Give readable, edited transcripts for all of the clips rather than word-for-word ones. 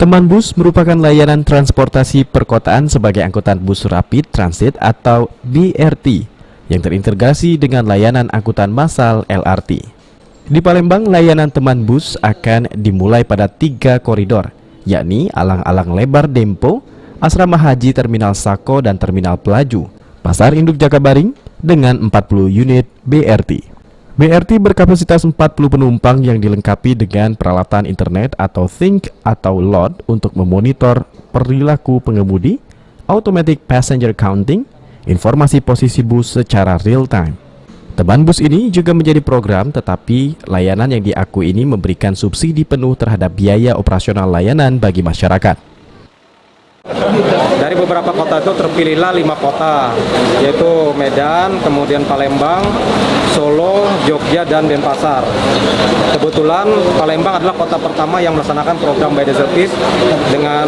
Teman Bus merupakan layanan transportasi perkotaan sebagai angkutan bus rapid transit atau BRT yang terintegrasi dengan layanan angkutan massal LRT. Di Palembang, layanan Teman Bus akan dimulai pada 3 koridor, yakni Alang-Alang Lebar Dempo, Asrama Haji Terminal Sako dan Terminal Pelaju, Pasar Induk Jakabaring dengan 40 unit BRT. BRT berkapasitas 40 penumpang yang dilengkapi dengan peralatan internet atau Think atau LOT untuk memonitor perilaku pengemudi, automatic passenger counting, informasi posisi bus secara real time. Teman Bus ini juga menjadi program, tetapi layanan yang diakui ini memberikan subsidi penuh terhadap biaya operasional layanan bagi masyarakat. Dari beberapa kota itu terpilihlah 5 kota, yaitu Medan, kemudian Palembang, Solo, Jogja, dan Denpasar. Kebetulan Palembang adalah kota pertama yang melaksanakan program by the service dengan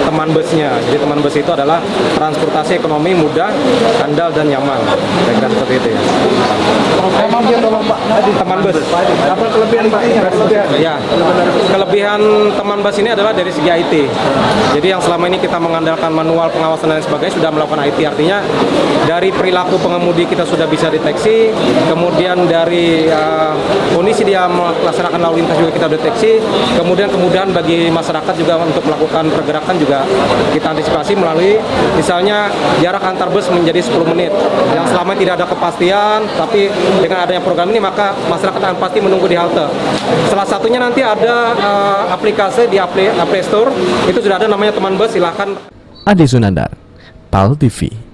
teman busnya. Jadi teman bus itu adalah transportasi ekonomi mudah, handal, dan nyaman. Kira-kira seperti itu ya. Teman bus. Apa kelebihan Pak? Ya, kelebihan teman bus ini adalah dari segi IT. Jadi yang selama ini kita mengandalkan manual pengawasan dan sebagainya sudah melakukan IT, artinya dari perilaku pengemudi kita sudah bisa deteksi, kemudian dari kondisi dia melaksanakan lalu lintas juga kita deteksi, kemudian kemudahan bagi masyarakat juga untuk melakukan pergerakan juga kita antisipasi melalui misalnya jarak antar bus menjadi 10 menit yang selama tidak ada kepastian, tapi dengan adanya program ini maka masyarakat akan pasti menunggu di halte. Salah satunya nanti ada aplikasi di Play Store, itu sudah ada namanya Teman Bus, silahkan. Ade Sunandar, PAL TV.